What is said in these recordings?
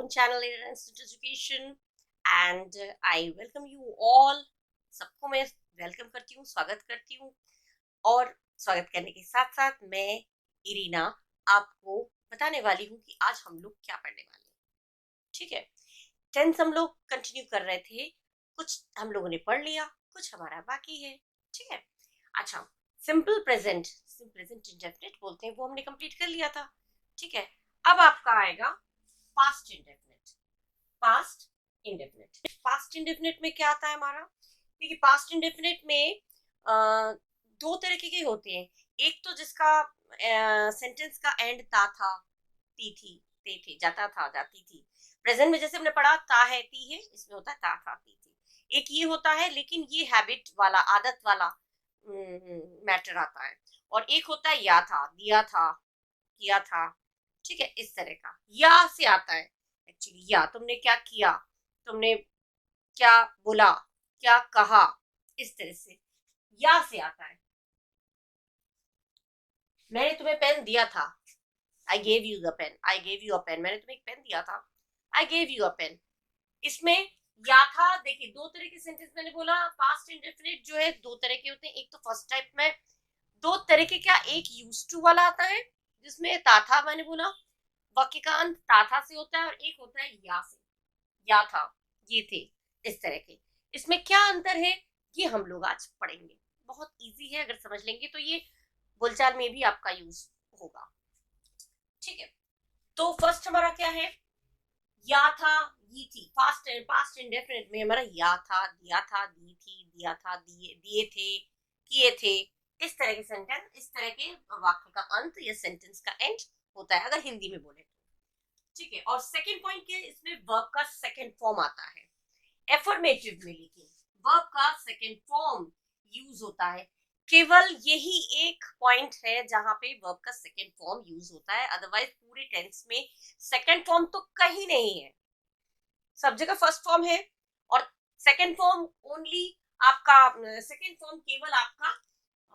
channel Instant Education and I welcome you all. सबको मैं welcome करती हूँ, स्वागत करती हूँ और स्वागत करने के साथ साथ मैं इरीना आपको बताने वाली हूँ कि आज हम लोग क्या पढ़ने वाले हैं. ठीक है, टेंस हम लोग कंटिन्यू कर रहे थे, कुछ हम लोगों ने पढ़ लिया, कुछ हमारा बाकी है. ठीक है, अच्छा, सिंपल प्रेजेंट इंडेफिनिट बोलते हैं, वो हमने कंप्लीट कर लिया था. ठीक है, अब आपका आएगा पास्ट इंडेफिनिट. पास्ट इंडेफिनिट में क्या आता है हमारा? देखिए, पास्ट इंडेफिनिट में दो तरीके के होते हैं. एक तो जिसका सेंटेंस का एंड ता था, ती थी, ते थे, जाता था, जाती थी. प्रेजेंट में जैसे हमने पढ़ा ता है, ती है, इसमें होता है ता था, ती थी. एक ये होता है, लेकिन ये हैबिट वाला, आदत वाला मैटर आता है. और एक होता है या था, दिया था, किया था. ठीक है, इस तरह का या से आता है. एक्चुअली या तुमने क्या किया, तुमने क्या बोला, क्या कहा, इस तरह से या से आता है. मैंने तुम्हें पेन दिया था, I gave you the pen. I gave you a pen, मैंने तुम्हें एक पेन दिया था, I gave you a pen. इसमें या था. देखिए, दो तरह के सेंटेंस मैंने बोला. पास्ट इंडेफिनिट जो है दो तरह के होते हैं. एक तो फर्स्ट टाइप में दो तरह के, क्या, एक यूज टू वाला आता है जिसमें था था, मैंने बोला वाक्य का अंत था था से होता है, और एक होता है या से, या था, ये थे, इस तरह के. इसमें क्या अंतर है ये हम लोग आज पढ़ेंगे. बहुत इजी है, अगर समझ लेंगे तो ये बोलचाल में भी आपका यूज होगा. ठीक है, तो फर्स्ट हमारा क्या है? या था, ये थी. पास्ट इंडेफिनिट में हमारा या था, दिया था, दी थी, दिया था, दिए, दिए थे, किए थे. इस तरह के सेंटेंस, इस तरह के वाक्य का अंत या सेंटेंस का एंड होता है अगर हिंदी में बोले तो. ठीक है, और सेकंड पॉइंट क्या है, इसमें वर्ब का सेकंड फॉर्म आता है एफर्मेटिव में. लेकिन वर्ब का सेकंड फॉर्म यूज होता है. केवल यही एक पॉइंट है जहां पे वर्ब का सेकंड फॉर्म यूज होता है. अदरवाइज पूरे टेंस में सेकंड फॉर्म तो कहीं नहीं है. सब जगह फर्स्ट फॉर्म है, और सेकंड फॉर्म ओनली आपका, सेकंड फॉर्म केवल आपका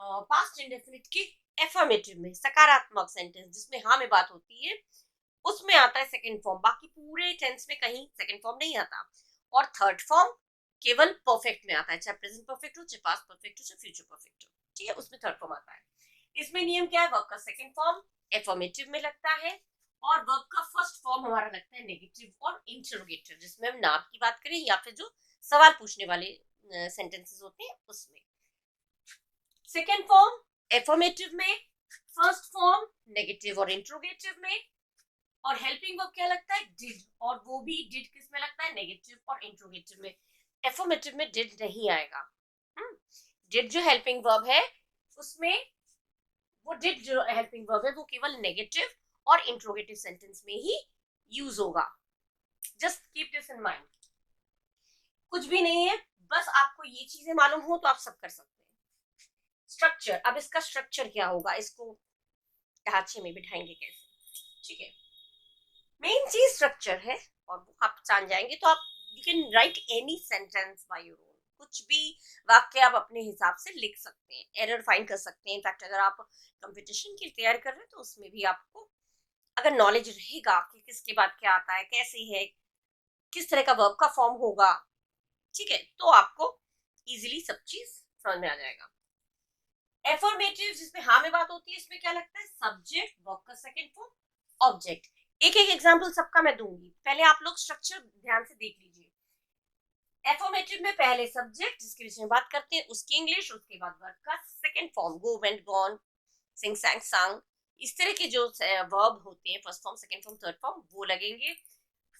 पास्ट इंडेफिनिट के एफर्मेटिव में, सकारात्मक सेंटेंस जिसमें हाँ में बात होती है, उसमें आता है सेकंड फॉर्म. बाकी पूरे टेंस में कहीं सेकंड फॉर्म नहीं आता. और थर्ड फॉर्म केवल परफेक्ट में आता है, चाहे प्रेजेंट परफेक्ट हो, चाहे पास्ट परफेक्ट हो, चाहे फ्यूचर परफेक्ट हो. ठीक है, उसमें थर्ड फॉर्म आता है. इसमें नियम क्या है? वर्ब का सेकंड फॉर्म एफर्मेटिव में लगता है, और वर्ब का फर्स्ट फॉर्म हमारा लगता है नेगेटिव और इंटरोगेटिव, जिसमें हम नाम की बात करें या फिर जो सवाल पूछने वाले सेंटेंसेस होते हैं उसमें. सेकंड फॉर्म एफर्मेटिव में, फर्स्ट फॉर्म नेगेटिव और इंटरोगेटिव में. और हेल्पिंग वर्ब क्या लगता है? डिड. और वो भी डिड किस में लगता है? नेगेटिव और इंट्रोगेटिव में. एफर्मेटिव में डिड नहीं आएगा. डिड जो हेल्पिंग वर्ब है उसमें, वो डिड जो हेल्पिंग वर्ब है वो केवल नेगेटिव और इंट्रोगेटिव सेंटेंस में ही यूज होगा. Just keep this in mind. कुछ भी नहीं है, बस आपको ये चीजें मालूम हो तो आप सब कर सकते हैं. स्ट्रक्चर, अब इसका स्ट्रक्चर क्या होगा, इसको ढांचे में बिठाएंगे कैसे? ठीक है, मेन चीज स्ट्रक्चर है, और वो आप जान जाएंगे तो आप you can write any sentence by your own. कुछ भी वाक्य आप अपने हिसाब से लिख सकते हैं, एरर फाइंड कर सकते हैं. इनफैक्ट अगर आप कंपटीशन की तैयारी कर रहे हैं तो उसमें भी आपको अगर नॉलेज रहेगा कि किसके बाद क्या आता है, कैसे है, किस तरह का वर्ब का फॉर्म होगा, ठीक है, तो आपको इजीली सब चीज समझ में आ जाएगा. एफर्मेटिव जिसमें हाँ में बात होती है, इसमें क्या लगता है? सब्जेक्ट, वर्ब का सेकंड फॉर्म, ऑब्जेक्ट. एक एक एग्जांपल सबका मैं दूंगी, पहले आप लोग स्ट्रक्चर ध्यान से देख लीजिए. एफर्मेटिव में पहले सब्जेक्ट जिसके विषय में बात करते हैं उसकी इंग्लिश, उसके बाद वर्ब का सेकंड फॉर्म, गो, वेंट, गॉन, सिंग, sang, sang. इस तरह के जो वर्ब होते हैं, first form, second form, third form, वो लगेंगे.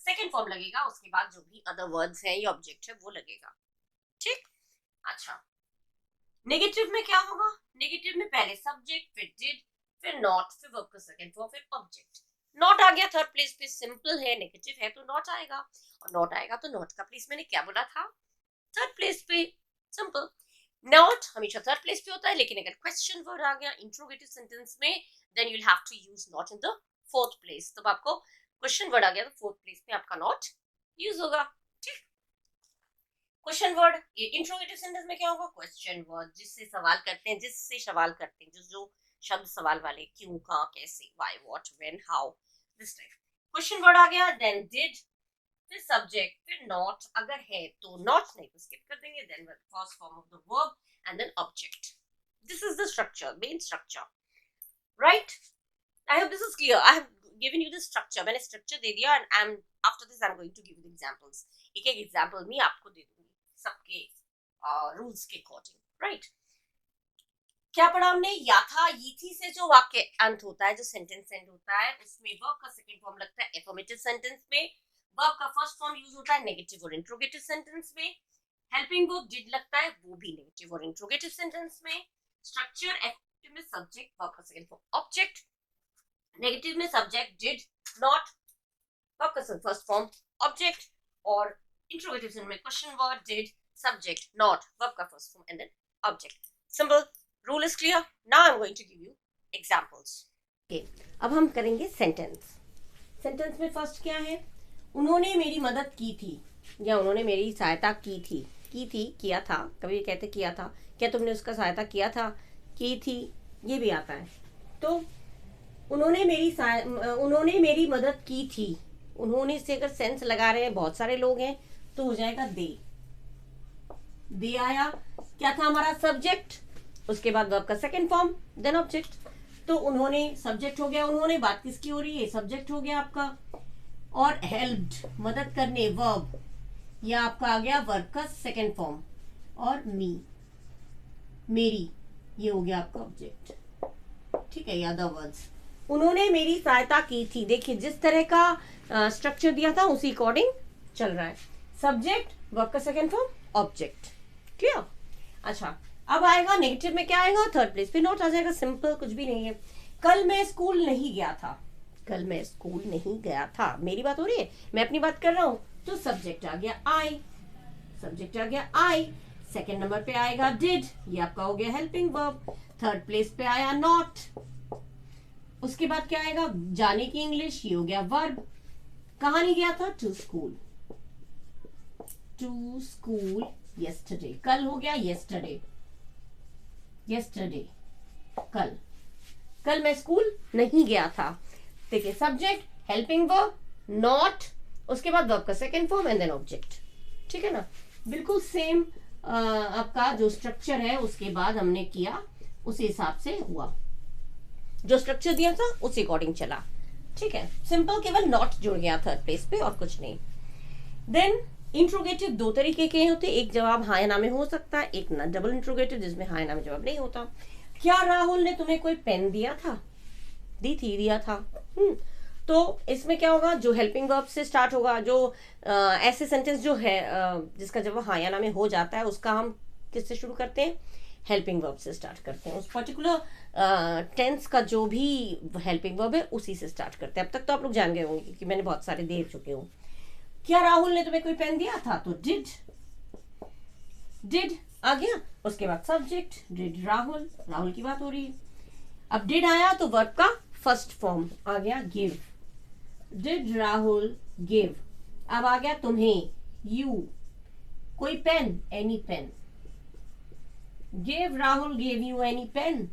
सेकंड फॉर्म लगेगा, उसके बाद जो भी अदर वर्ड्स हैं या ऑब्जेक्ट है वो लगेगा. ठीक, अच्छा. नेगेटिव में क्या होगा? नेगेटिव में पहले सब्जेक्ट, फिर डिड, फिर नॉट, फिर वर्ब का सेकंड फॉर्म, फिर ऑब्जेक्ट. नॉट आ गया थर्ड प्लेस पे, सिंपल है, नेगेटिव है तो नॉट आएगा, और नॉट आएगा तो नॉट का प्लेस मैंने क्या बोला था? थर्ड प्लेस पे. सिंपल. नॉट हमेशा थर्ड प्लेस पे होता है, लेकिन अगर क्वेश्चन वर्ड आ गया इंट्रोगेटिव सेंटेंस में, then you will have to use not in the fourth place. तो आपको क्वेश्चन वर्ड आ गया तो फोर्थ प्लेस पे आपका नॉट यूज होगा. ठीक, क्वेश्चन वर्ड. ये इंट्रोगेटिव सेंटेंस में क्या होगा? क्वेश्चन वर्ड, जिससे सवाल करते हैं, जो शब्द सवाल वाले, क्यों, कहाँ, कैसे, why, what, when, how, this type. Question word आ गया. देन डिड, फिर सब्जेक्ट, फिर नॉट, अगर है तो नॉट, नहीं तो स्किप कर देंगे, then first form of the verb and then object. This is the structure, main structure, right? I hope this is clear. I have given you the structure. मैंने structure दे दिया and I am after this I am going to give you examples. एक एक example मैं आपको दे दूंगी सबके rules के अकॉर्डिंग, राइट? क्या पढ़ा हमने? याथा यीथी से जो वाक्य अंत होता है, जो सेंटेंस एंड होता है, उसमें वर्ब का सेकंड फॉर्म लगता है एफर्मेटिव सेंटेंस में. वर्ब का फर्स्ट फॉर्म यूज होता है नेगेटिव और इंट्रोगेटिव सेंटेंस में. हेल्पिंग वर्ब डिड लगता है, वो भी नेगेटिव और इंट्रोगेटिव सेंटेंस में. स्ट्रक्चर एफर्मेटिव में सब्जेक्ट, वर्ब का सेकंड फॉर्म ऑब्जेक्ट. नेगेटिव में सब्जेक्ट डिड, नॉट, वर्ब का फर्स्ट फॉर्म ऑब्जेक्ट. और इंट्रोगेटिव सेंटेंस में question word, did, subject, not, verb का first form and then object. Simple. Rule is clear. Now I'm going to give you examples. Okay. अब हम करेंगे sentence. Sentence में first क्या है? उन्होंने मेरी मदद की थी, या उन्होंने मेरी सहायता की थी. की थी, किया था, कभी कहते किया था. क्या तुमने उसका सहायता किया था? की थी, ये भी आता है. तो उन्होंने मेरी मदद की थी. उन्होंने से अगर सेंस लगा रहे हैं, बहुत सारे लोग हैं, तो हो जाएगा दे. दे आया. क्या था हमारा? सब्जेक्ट. उसके बाद वर्ब का सेकंड फॉर्म, देन ऑब्जेक्ट. तो उन्होंने सब्जेक्ट हो गया. उन्होंने बात किसकी हो रही है? सब्जेक्ट हो गया आपका. और हेल्प्ड, मदद करने, वर्ब, या आपका आ गया वर्ब का सेकंड फॉर्म. और मी, मेरी, ये हो गया आपका ऑब्जेक्ट. ठीक है, या द वर्ड्स. उन्होंने मेरी सहायता की थी. देखिए जिस तरह का स्ट्रक्चर दिया था उसी अकॉर्डिंग चल रहा है. सब्जेक्ट, वर्ब का सेकंड फॉर्म, ऑब्जेक्ट. क्लियर? अच्छा, अब आएगा नेगेटिव में. क्या आएगा? थर्ड प्लेस पे नॉट आ जाएगा. सिंपल, कुछ भी नहीं है. कल मैं स्कूल नहीं गया था. कल मैं स्कूल नहीं गया था, मेरी बात हो रही है, मैं अपनी बात कर रहा हूं. तो सब्जेक्ट आ गया आई. सब्जेक्ट आ गया आई. सेकंड नंबर पे आएगा डिड, ये आपका हो गया हेल्पिंग वर्ब. थर्ड प्लेस पे आया नॉट. उसके बाद क्या आएगा? जाने की इंग्लिश, ये हो गया वर्ब. कहां नहीं गया था? To school. To school yesterday. कल हो गया yesterday. yesterday, कल मैं स्कूल नहीं गया था. देखिए सब्जेक्ट, हेल्पिंग वर्ब, नॉट, उसके बाद वर्ब का second form and then object. ठीक है ना? बिल्कुल सेम आपका जो स्ट्रक्चर है उसके बाद हमने किया, उसी हिसाब से हुआ. जो स्ट्रक्चर दिया था उसी अकॉर्डिंग चला. ठीक है, सिंपल, केवल नॉट जुड़ गया थर्ड प्लेस पे और कुछ नहीं. देन इंट्रोगेटिव दो तरीके के होते हैं. एक जवाब हाँ या ना में हो सकता है, एक ना डबल इंट्रोगेटिव जिसमें हाँ या ना में जवाब नहीं होता. क्या राहुल ने तुम्हें कोई पेन दिया था? दी थी, दिया था. तो इसमें क्या होगा? जो हेल्पिंग वर्ब से स्टार्ट होगा, जो ऐसे सेंटेंस जो है जिसका जवाब हाँ या ना में हो जाता है, उसका हम किससे शुरू करते हैं? हेल्पिंग वर्ब से स्टार्ट करते हैं. उस पर्टिकुलर टेंस का जो भी हेल्पिंग वर्ब है उसी से स्टार्ट करते हैं. अब तक तो आप लोग जान गए होंगे क्योंकि मैंने बहुत सारे दे चुके हूँ. क्या राहुल ने तुम्हें कोई पेन दिया था? तो डिड. डिड आ गया. उसके बाद सब्जेक्ट, डिड राहुल, राहुल की बात हो रही है. अब डिड आया तो वर्ब का फर्स्ट फॉर्म आ गया गिव. Did Rahul give. अब आ गया तुम्हें, यू, कोई pen, any pen. Give Rahul give you any pen,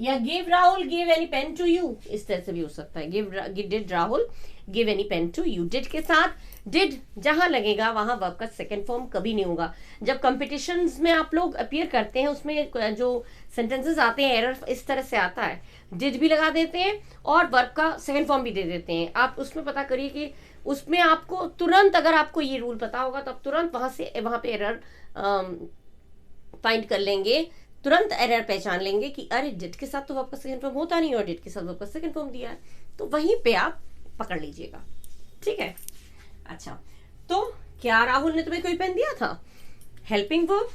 या give Rahul give any pen to you. इस तरह से भी हो सकता है. Did Rahul give any pen to you. Did के साथ डिड जहां लगेगा वहां वर्ब का सेकंड फॉर्म कभी नहीं होगा. जब कंपटीशंस में आप लोग अपीयर करते हैं उसमें जो सेंटेंसेस आते हैं एरर इस तरह से आता है. डिड भी लगा देते हैं और वर्ब का सेकंड फॉर्म भी दे देते हैं. आप उसमें पता करिए कि उसमें आपको तुरंत, अगर आपको ये रूल पता होगा तो आप तुरंत वहां पे एरर फाइंड कर लेंगे. तुरंत एरर पहचान लेंगे कि अरे डिड के साथ तो वर्ब का सेकंड फॉर्म होता नहीं और डिड के साथ वर्ब का सेकंड फॉर्म दिया है. तो वहीं पे आप पकड़ लीजिएगा. ठीक है? अच्छा, तो क्या राहुल ने तुम्हें कोई पेन दिया था? हेल्पिंग वर्ब,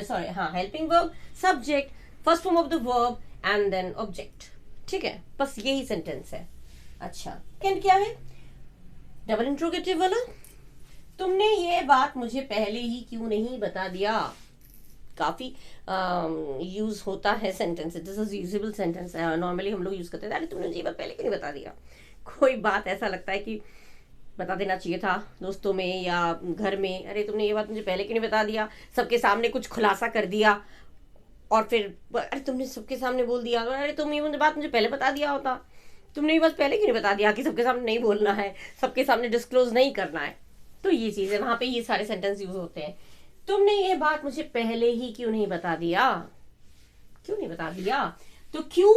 सॉरी, हाँ, helping verb, subject, first form of the verb and then object. ठीक है, बस यही सेंटेंस है. अच्छा, सेकंड क्या है? डबल इंट्रोगेटिव वाला. तुमने ये बात मुझे पहले ही क्यों नहीं बता दिया? काफी यूज होता है sentence. This is usable sentence. Normally हम लोग यूज करते हैं, अरे तुमने मुझे ये बात पहले क्यों नहीं बता दिया? कोई बात ऐसा लगता है कि बता देना चाहिए था दोस्तों में या घर में. अरे तुमने ये बात मुझे पहले क्यों नहीं बता दिया? सबके सामने कुछ खुलासा कर दिया और फिर अरे तुमने सबके सामने बोल दिया. अरे तुम ये बात मुझे पहले बता दिया होता. तुमने ये बात पहले क्यों नहीं बता दिया कि सबके सामने नहीं बोलना है, सबके सामने डिस्क्लोज नहीं करना है. तो ये चीज है, वहां पे ये सारे सेंटेंस यूज होते हैं। तुमने ये बात मुझे पहले ही क्यों नहीं बता दिया, क्यों नहीं बता दिया? तो क्यों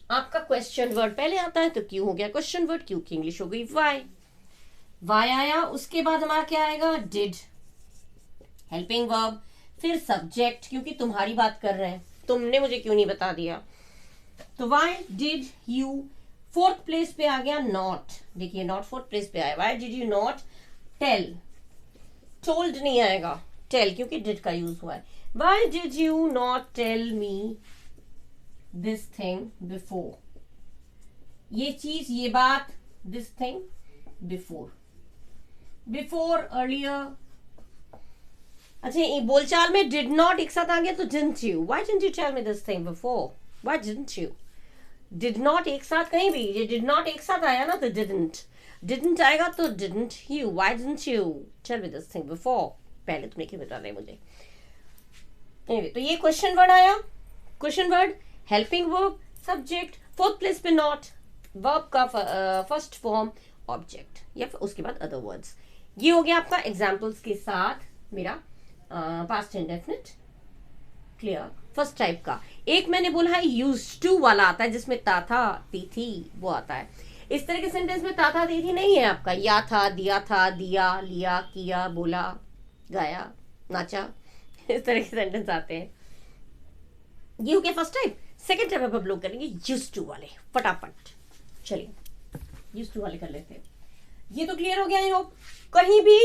आपका क्वेश्चन वर्ड पहले आता है, तो क्यों हो गया क्वेश्चन वर्ड, क्यों की इंग्लिश हो गई वाई। वाई आया, उसके बाद हमारा क्या आएगा, डिड, हेल्पिंग वर्ब, फिर सब्जेक्ट, क्योंकि तुम्हारी बात कर रहे हैं, तुमने मुझे क्यों नहीं बता दिया, तो Y did you. Fourth place पे आ गया नॉट, देखिए नॉट फोर्थ प्लेस पे आया, why did you not tell, told नहीं आएगा, टेल, क्योंकि डिड का यूज हुआ है। Why did you not tell me this thing before, ये चीज, ये बात, this thing before, before, earlier. अच्छा, ये बोलचाल में डिड नॉट एक साथ आ गया तो didn't you, why didn't you tell me this thing before, why didn't you. Did not एक साथ कहीं भी, ये डिड नॉट एक साथ आया ना तो डिडंट, डिडंट आएगा तो didn't you, why didn't you tell me this thing before, पहले तुमने क्यों बता दिया मुझे। anyway, तो ये क्वेश्चन वर्ड आया, question word, helping verb, subject, fourth place पे नॉट, वर्ब का फर्स्ट फॉर्म ऑब्जेक्ट, या फिर उसके बाद अदर वर्ड्स। ये हो गया आपका एग्जाम्पल्स के साथ मेरा past indefinite clear first type का। एक मैंने बोला है यूज्ड टू वाला आता है, जिसमें था था ती थी वो आता है। इस तरह के सेंटेंस में था ती थी नहीं है आपका, या था, दिया था, दिया, लिया, किया, बोला, गाया, नाचा, इस तरह के सेंटेंस आते हैं। ये हो गया फर्स्ट टाइप। सेकंड टाइप अब हम लोग करेंगे यूज्ड टू वाले, फटाफट चलिए यूज्ड टू वाले कर लेते हैं। ये तो क्लियर हो गया, आई होप। कहीं भी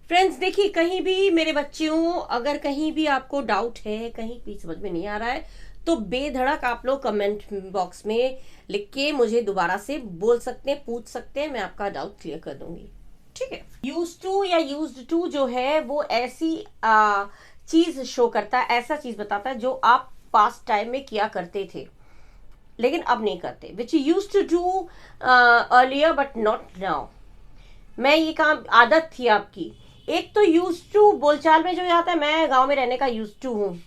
फ्रेंड्स देखिए, कहीं भी मेरे बच्चों, अगर कहीं भी आपको डाउट है, कहीं भी समझ में नहीं आ रहा है, तो बेधड़क आप लोग कमेंट बॉक्स में लिख के मुझे दोबारा से बोल सकते हैं, पूछ सकते हैं, मैं आपका डाउट क्लियर कर दूंगी, ठीक है। यूज्ड टू या यूज्ड टू जो है वो ऐसी चीज शो करता है, ऐसा चीज बताता है जो आप पास्ट टाइम में किया करते थे लेकिन अब नहीं करते, which you used to do earlier but not now. मैं ये काम आदत थी आपकी। एक तो यूज टू बोलचाल में जो आता है, मैं गांव में रहने का यूज टू हूँ,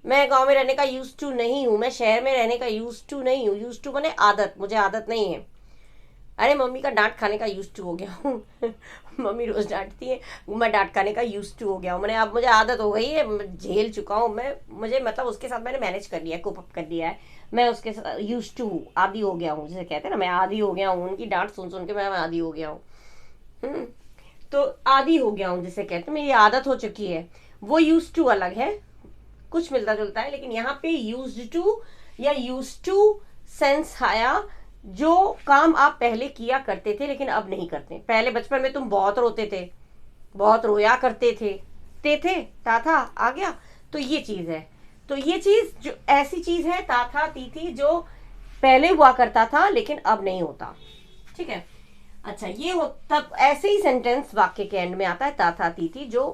मैं गांव में रहने का यूज टू नहीं हूँ, मैं शहर में रहने का यूज टू नहीं हूँ। यूज टू माने आदत, मुझे आदत नहीं है। अरे मम्मी का डांट खाने का यूज टू हो गया हूँ मम्मी रोज डांटती है, मैं डांट खाने का यूज टू हो गया हूँ, मैंने अब मुझे आदत हो गई है, झेल चुका हूँ मैं, मुझे मतलब उसके साथ मैंने मैनेज कर लिया है, कोप अप कर लिया है, मैं उसके साथ यूज टू हूँ, आदी हो गया हूँ, जैसे कहते हैं ना, मैं आदी हो गया हूँ, उनकी डांट सुन सुन के मैं आदी हो गया हूँ। तो आदी हो गया हूँ जिसे कहते हैं, मेरी आदत हो चुकी है। वो यूज टू अलग है, कुछ मिलता जुलता है, लेकिन यहाँ पे यूज्ड टू या यूज टू सेंस आया जो काम आप पहले किया करते थे लेकिन अब नहीं करते। पहले बचपन में तुम बहुत रोते थे, बहुत रोया करते थे, थे था आ गया, तो ये चीज है। तो ये चीज जो ऐसी चीज है, था थी जो पहले हुआ करता था लेकिन अब नहीं होता, ठीक है। अच्छा, ये हो तब ऐसे ही सेंटेंस वाक्य के एंड में आता है, था थी जो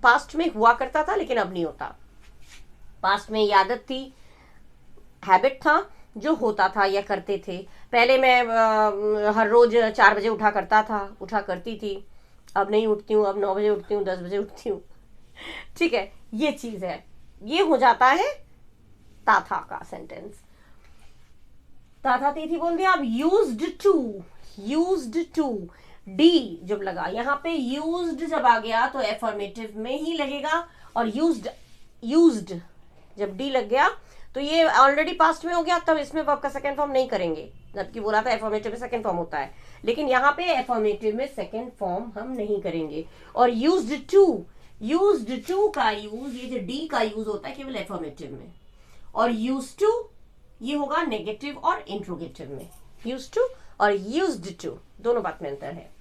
पास्ट में हुआ करता था लेकिन अब नहीं होता। पास्ट में आदत थी, हैबिट था जो होता था या करते थे। पहले मैं हर रोज 4 बजे उठा करता था, उठा करती थी, अब नहीं उठती हूँ, अब 9 बजे उठती हूँ, 10 बजे उठती हूँ, ठीक है। ये चीज है, ये हो जाता है था का सेंटेंस। था थी बोल दिया। अब यूज्ड टू डी जब लगा, यहाँ पे यूज्ड जब आ गया तो एफर्मेटिव में ही लगेगा, और यूज्ड जब डी लग गया तो ये ऑलरेडी पास्ट में हो गया, तब इसमें वर्ब का सेकंड फॉर्म नहीं करेंगे, जबकि बोला था एफर्मेटिव में सेकंड फॉर्म होता है, लेकिन यहाँ पे एफर्मेटिव में सेकंड फॉर्म हम नहीं करेंगे। और यूज्ड टू का यूज, ये जो डी का यूज होता है केवल एफर्मेटिव में, और यूज्ड टू ये होगा नेगेटिव और इंट्रोगेटिव में। यूज्ड टू और यूज्ड टू दोनों बात में अंतर है।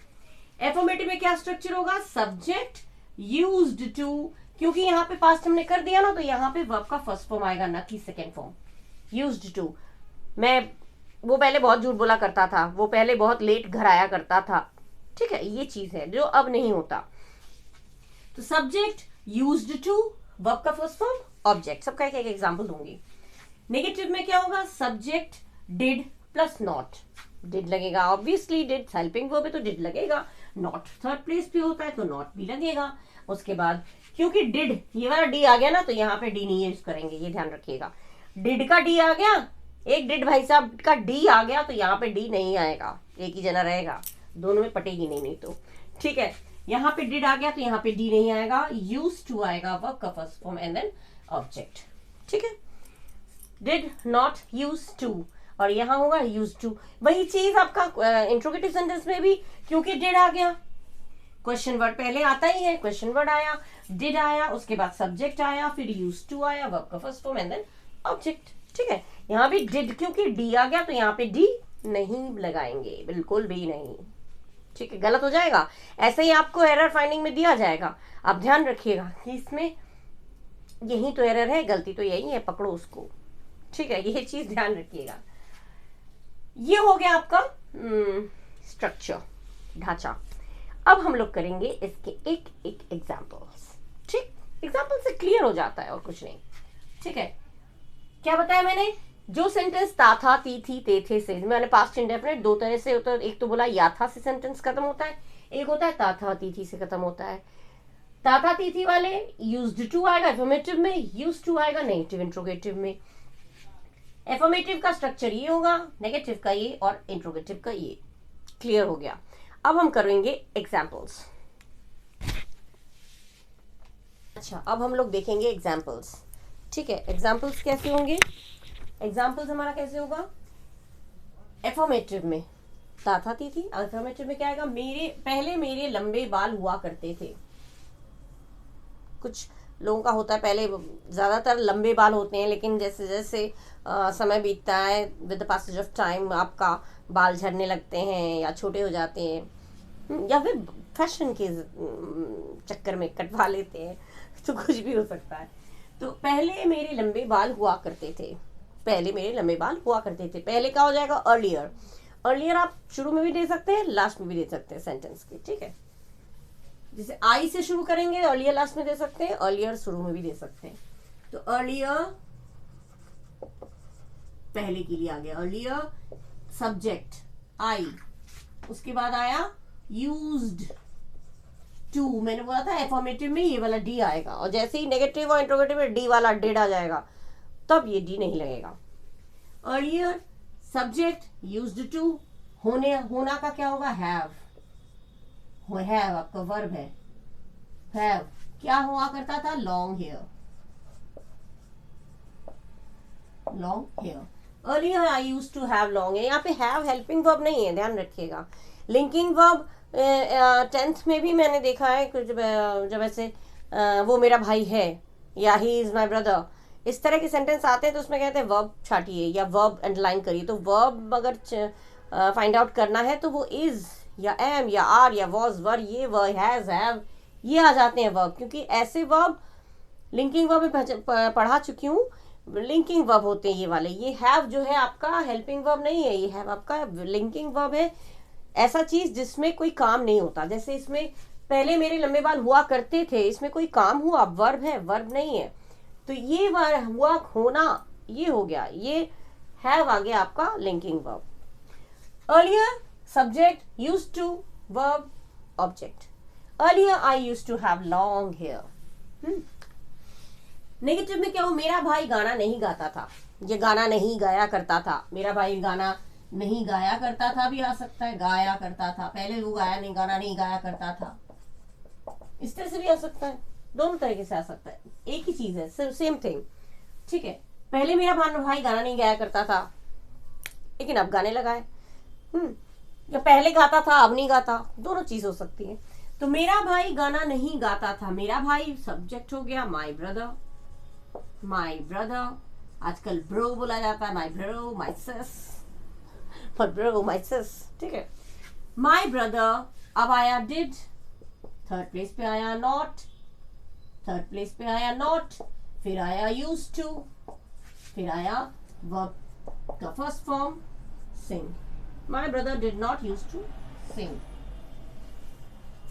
एफर्मेटिव में क्या स्ट्रक्चर होगा, सब्जेक्ट यूज्ड टू, क्योंकि यहाँ पे पास्ट हमने कर दिया ना, तो यहाँ पे वर्ब का फर्स्ट फॉर्म आएगा, ना कि सेकेंड फॉर्म। यूज्ड टू, मैं वो पहले बहुत झूठ बोला करता था, वो पहले बहुत लेट घर आया करता था, ठीक है। ये चीज है जो अब नहीं होता। तो सब्जेक्ट यूज्ड टू, वर्ब का फर्स्ट फॉर्म ऑब्जेक्ट, सबका एक एग्जाम्पल दूंगी। नेगेटिव में क्या होगा, subject did plus not, did लगेगा, ऑब्वियसली डिड हेल्पिंग वर्ब है तो डिड लगेगा, नॉट थर्ड प्लेस पे होता है तो नॉट भी लगेगा। उसके बाद क्योंकि डिड ये वाला डी आ गया ना, तो यहाँ पे डी नहीं यूज करेंगे, ये ध्यान रखिएगा। डिड का डी आ गया, एक डिड भाई साहब का डी आ गया, तो यहाँ पे डी नहीं आएगा, एक ही जना रहेगा, दोनों में पटेगी नहीं तो, ठीक है। यहाँ पे डिड आ गया तो यहाँ पे डी नहीं आएगा, यूज टू आएगा वर्ब का first form and then object. ठीक है, डिड नॉट यूज टू, और यहाँ होगा यूज टू। वही चीज आपका इंट्रोगेटिव सेंटेंस में भी, क्योंकि डिड आ गया, क्वेश्चन वर्ड पहले आता ही है, क्वेश्चन वर्ड आया, डिड आया, उसके बाद सब्जेक्ट आया, फिर यूज टू आया वर्ब का first form and then object. ठीक है, यहाँ भी डिड, क्योंकि डी आ गया तो यहाँ पे डी नहीं लगाएंगे, बिल्कुल भी नहीं। ठीक है, गलत हो जाएगा। ऐसे ही आपको एरर फाइंडिंग में दिया जाएगा, आप ध्यान रखिएगा कि इसमें यही तो एरर है, गलती तो यही है, पकड़ो उसको। ठीक है, ये चीज ध्यान रखिएगा। ये हो गया आपका स्ट्रक्चर, ढांचा। अब हम लोग करेंगे इसके एक एक एग्जाम्पल्स। ठीक, एग्जाम्पल से क्लियर हो जाता है और कुछ नहीं। ठीक है, क्या बताया मैंने, जो सेंटेंस ता था, ती थी, ते थे से, मैंने पास्ट इंडेफिनिट दो तरह से होता है। एक तो बोला या था से सेंटेंस खत्म होता है, एक होता है ता था ती थी से खत्म होता है। ता था ती थी वाले यूज्ड टू आएगा एफर्मेटिव में, यूज टू आएगा नेगेटिव इंट्रोगेटिव में। एफर्मेटिव का स्ट्रक्चर ये होगा, नेगेटिव का ये और इंट्रोगेटिव का ये। क्लियर हो गया। अब हम करेंगे एग्जाम्पल्स। अच्छा, अब हम लोग देखेंगे एग्जाम्पल्स। ठीक है, एग्जाम्पल्स कैसे होंगे, एग्जाम्पल्स हमारा कैसे होगा, एफर्मेटिव में ता था ती थी, एफर्मेटिव में क्या आएगा, पहले मेरे लंबे बाल हुआ करते थे। कुछ लोगों का होता है पहले ज्यादातर लंबे बाल होते हैं, लेकिन जैसे जैसे समय बीतता है, with the passage of time आपका बाल झड़ने लगते हैं या छोटे हो जाते हैं, या फिर फैशन के चक्कर में कटवा लेते हैं, तो कुछ भी हो सकता है। तो पहले मेरे लंबे बाल हुआ करते थे, पहले मेरे लंबे बाल हुआ करते थे। पहले क्या हो जाएगा, अर्लियर। अर्लियर आप शुरू में भी दे सकते हैं, लास्ट में भी दे सकते हैं सेंटेंस के। ठीक है, जैसे आई से शुरू करेंगे, अर्लियर लास्ट में दे सकते हैं, अर्लियर शुरू में भी दे सकते हैं। तो अर्लियर पहले के लिए आ गया, अर्लियर सब्जेक्ट आई, उसके बाद आया यूज्ड टू। मैंने बोला था एफर्मेटिव में ये वाला डी आएगा, और जैसे ही नेगेटिव और इंट्रोगेटिव में डी वाला डिड आ जाएगा, तब ये डी नहीं लगेगा। अर्लियर सब्जेक्ट यूज्ड टू, होना का क्या होगा, हैव। हैव आपका वर्ब है, हैव क्या हुआ करता था, long hair, long hair. Earlier I used to have long hair. यहाँ पे हैव हेल्पिंग वर्ब नहीं है, ध्यान रखिएगा। लिंकिंग वर्ब 10th में भी मैंने देखा है, जब ऐसे वो मेरा भाई है या ही इज माई ब्रदर, इस तरह के सेंटेंस आते हैं तो उसमें कहते हैं वर्ब छाटिए या वर्ब अंडरलाइन करिए। तो वर्ब अगर फाइंड आउट करना है तो वो इज या एम या आर या वॉज, वर, ये वर, हैज, हैव, ये आ जाते हैं वर्ब, क्योंकि ऐसे वर्ब लिंकिंग वर्ब में पढ़ा चुकी हूँ, लिंकिंग वर्ब होते हैं ये वाले। ये हैव जो है आपका हेल्पिंग वर्ब नहीं है, ये हैव आपका लिंकिंग वर्ब है। ऐसा चीज जिसमें कोई काम नहीं होता, जैसे इसमें पहले मेरे लंबे बाल हुआ करते थे, इसमें कोई काम हुआ, वर्ब है, वर्ब नहीं है। तो ये हुआ होना ये हो गया, ये हैव आ गया आपका linking verb. Earlier subject, used to verb object. Earlier I used to have long hair. Negative में क्या हो, मेरा भाई गाना नहीं गाता था, ये गाना नहीं गाया करता था। मेरा भाई गाना नहीं गाया करता था भी आ सकता है, गाया करता था, पहले वो गाया नहीं, गाना नहीं गाया करता था, इस तरह से भी आ सकता है, दोनों तरीके से आ सकता है, एक ही चीज है, सेम थिंग। ठीक है, पहले मेरा भाई गाना नहीं गाया करता था, लेकिन अब गाने लगा है। या पहले गाता था अब नहीं गाता, दोनों चीज हो सकती है। तो मेरा भाई गाना नहीं गाता था, मेरा भाई सब्जेक्ट हो गया, माई ब्रदर, माई ब्रदर, आजकल ब्रो बोला जाता है, माई ब्रो, माई सिस, ब्रो, माई सिस। ठीक है, माई ब्रदर, अब आया डिड, थर्ड प्लेस पे आया नॉट, थर्ड प्लेस पे आया नॉट, फिर आया यूज टू, फिर आया वर्ब का first form sing. My brother did not use to sing.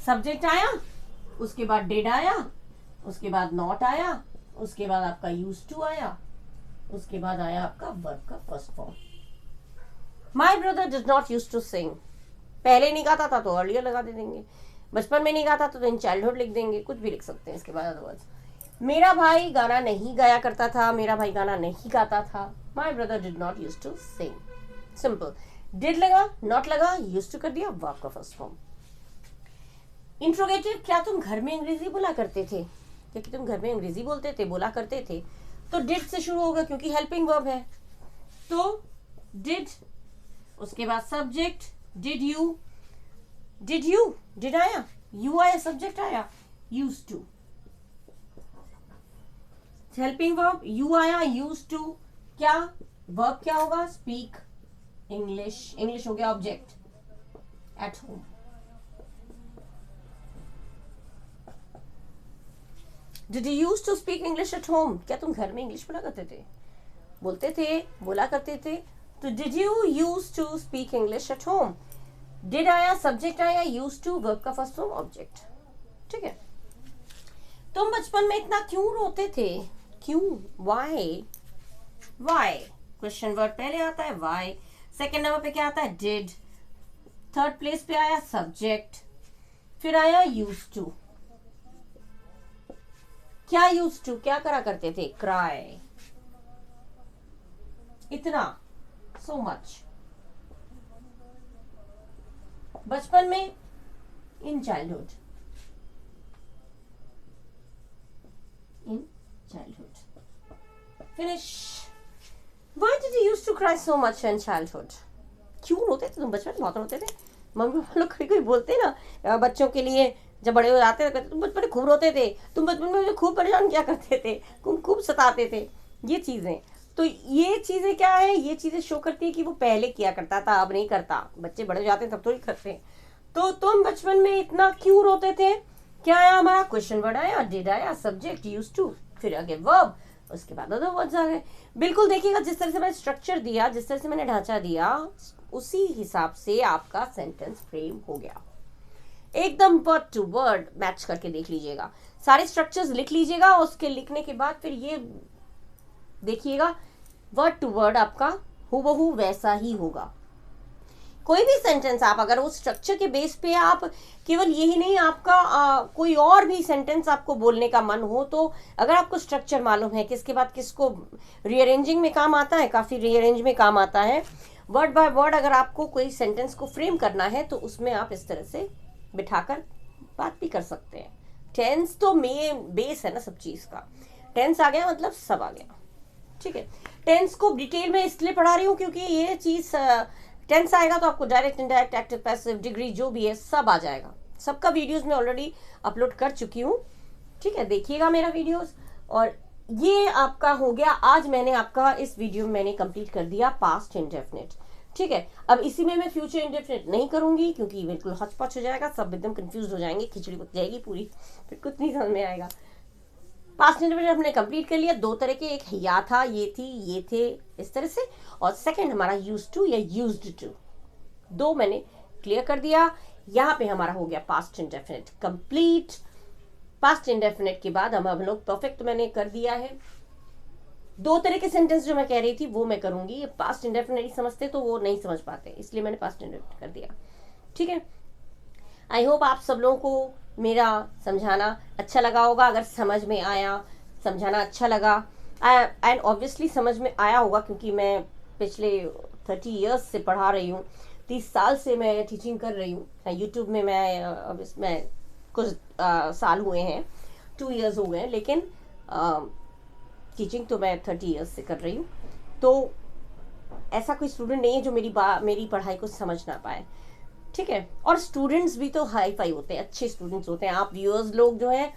Subject आया, उसके बाद डिड आया, उसके बाद नॉट आया, उसके बाद आपका यूज टू आया, उसके बाद आया आपका वर्ब का first form. My brother did not use to sing, पहले नहीं गाता था तो अर्लियर लगा दे देंगे, बचपन में नहीं गाता तो इन चाइल्डहुड लिख देंगे, कुछ भी लिख सकते हैं इसके बाद अदरवाइज। मेरा भाई गाना नहीं गाया करता था, मेरा भाई गाना नहीं गाता था, my brother did not use to sing. Simple, did लगा, नॉट लगा, यूज टू कर दिया, वर्ब का फर्स्ट फॉर्म। इंट्रोगेटिव, क्या तुम घर में अंग्रेजी बोला करते थे, क्योंकि तुम घर में अंग्रेजी बोलते थे, बोला करते थे, तो डिड से शुरू होगा क्योंकि हेल्पिंग वर्ब है। तो डिड, उसके बाद सब्जेक्ट, डिड यू, डिड आया, यू आया, सब्जेक्ट आया, used to, helping verb you आया, यूज्ड टू, क्या वर्ब क्या होगा, स्पीक इंग्लिश, इंग्लिश हो गया object, at home. Did you used to speak English at home? क्या तुम घर में इंग्लिश बोला करते थे, बोलते थे, बोला करते थे? तो did you used to speak English at home? Did आया, सब्जेक्ट आया, used to वर्ब का फर्स्ट फॉर्म ऑब्जेक्ट। ठीक है, तुम बचपन में इतना क्यों रोते थे, क्यों, why, क्वेश्चन वर्ड पहले आता है why, सेकेंड नंबर पे क्या आता है did, थर्ड प्लेस पे आया सब्जेक्ट, फिर आया used to, क्या used to, क्या करा करते थे, cry, इतना, so much, बचपन में, in childhood, finish, why did you used to cry so much in childhood? क्यों रोते थे तुम बचपन में, बहुत रोते थे, मम्मी पापा लोग कभी कभी बोलते ना बच्चों के लिए, जब बड़े हो जाते थे, तुम बचपन में खूब रोते थे, तुम बचपन में मुझे खूब परेशान किया करते थे, तुम खूब सताते थे, ये चीजें। तो ये चीजें क्या है, ये चीजें शो करती है कि वो पहले किया करता था, अब नहीं करता, बच्चे बड़े हो जाते हैं तब तो ही करते हैं। तो तुम बचपन में इतना क्यों रोते थे, क्या आया हमारा, क्वेश्चन वर्ड आया, डिड आया, सब्जेक्ट, यूज्ड टू, फिर आगे वर्ब, उसके बाद अदर वर्ड्स आ गए। बिल्कुल देखिएगा, जिस तरह से मैंने स्ट्रक्चर दिया, जिस तरह से मैंने ढांचा दिया, उसी हिसाब से आपका सेंटेंस फ्रेम हो गया, एकदम वर्ड टू वर्ड मैच करके देख लीजिएगा, सारे स्ट्रक्चर्स लिख लीजिएगा, उसके लिखने के बाद फिर ये देखिएगा वर्ड टू वर्ड आपका हूबहू वैसा ही होगा। कोई भी सेंटेंस आप अगर उस स्ट्रक्चर के बेस पे आप केवल यही नहीं, आपका कोई और भी सेंटेंस आपको बोलने का मन हो, तो अगर आपको स्ट्रक्चर मालूम है किसके बाद किसको रीअरेंजिंग में काम आता है, काफ़ी रीअरेंज में काम आता है, वर्ड बाय वर्ड अगर आपको कोई सेंटेंस को फ्रेम करना है तो उसमें आप इस तरह से बिठाकर बात भी कर सकते हैं। टेंस तो बेस है ना सब चीज़ का, टेंस आ गया मतलब सब आ गया। ठीक है, टेंस को डिटेल में इसलिए पढ़ा रही हूँ क्योंकि ये चीज़, टेंस आएगा तो आपको direct, indirect, active, passive, degree जो भी है सब आ जाएगा। सबका वीडियोस मैं ऑलरेडी अपलोड कर चुकी हूँ। ठीक है, देखिएगा मेरा वीडियोस। और ये आपका हो गया, आज मैंने आपका इस वीडियो में मैंने कंप्लीट कर दिया पास्ट इंडेफिनिट। ठीक है, अब इसी में मैं फ्यूचर इंडेफिनिट नहीं करूंगी क्योंकि बिल्कुल हचपच हो जाएगा, सब एकदम कंफ्यूज हो जाएंगे, खिचड़ी पक जाएगी पूरी, फिर कुछ नहीं समझ में आएगा। पास्ट इंडेफिनिट हमने कंप्लीट कर लिया, दो तरह के, एक या था, ये थी, ये थे, इस तरह से, और सेकंड हमारा यूज्ड टू या यूज्ड टू, दो मैंने क्लियर कर दिया। यहाँ पे हमारा हो गया past indefinite complete. Past indefinite के बाद हम लोग परफेक्ट मैंने कर दिया है। दो तरह के सेंटेंस जो मैं कह रही थी वो मैं करूंगी, पास्ट इंडेफिनिट समझते तो वो नहीं समझ पाते, इसलिए मैंने पास्ट इंडेफिनिट कर दिया। ठीक है, आई होप आप सब लोगों को मेरा समझाना अच्छा लगा होगा। अगर समझ में आया, समझाना अच्छा लगा, एंड ऑब्वियसली समझ में आया होगा क्योंकि मैं पिछले 30 इयर्स से पढ़ा रही हूँ, 30 साल से मैं टीचिंग कर रही हूँ। यूट्यूब में मैं अब इसमें कुछ साल हुए हैं, 2 इयर्स हो गए हैं, लेकिन टीचिंग तो मैं 30 इयर्स से कर रही हूँ। तो ऐसा कोई स्टूडेंट नहीं है जो मेरी पढ़ाई को समझ ना पाए। ठीक है, और स्टूडेंट्स भी तो हाई फाई होते हैं, अच्छे स्टूडेंट्स होते हैं। आप व्यूअर्स लोग जो हैं,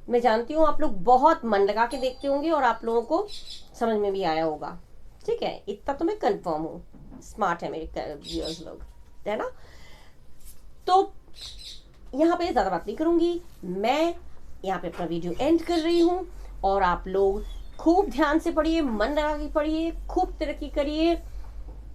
मैं जानती हूँ आप लोग बहुत मन लगा के देखते होंगे और आप लोगों को समझ में भी आया होगा। ठीक है, इतना तो मैं कंफर्म हूँ, स्मार्ट है मेरे व्यूअर्स लोग, है ना। तो यहाँ पे ज़्यादा बात नहीं करूँगी, मैं यहाँ पे अपना वीडियो एंड कर रही हूँ। और आप लोग खूब ध्यान से पढ़िए, मन लगा के पढ़िए, खूब तरक्की करिए,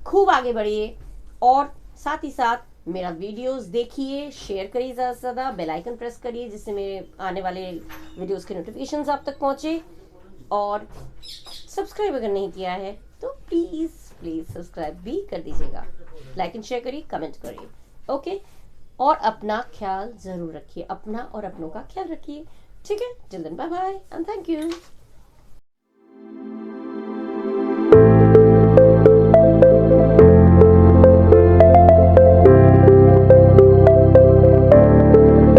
खूब आगे बढ़िए, और साथ ही साथ मेरा वीडियोस देखिए, शेयर करिए, ज़्यादा से ज़्यादा बेल आइकन प्रेस करिए जिससे मेरे आने वाले वीडियोस के नोटिफिकेशंस आप तक पहुँचे। और सब्सक्राइब अगर नहीं किया है तो प्लीज़ सब्सक्राइब भी कर दीजिएगा, लाइक एंड शेयर करिए, कमेंट करिए। ओके, और अपना ख्याल ज़रूर रखिए, अपना और अपनों का ख्याल रखिए। ठीक है, till then bye bye and thank you.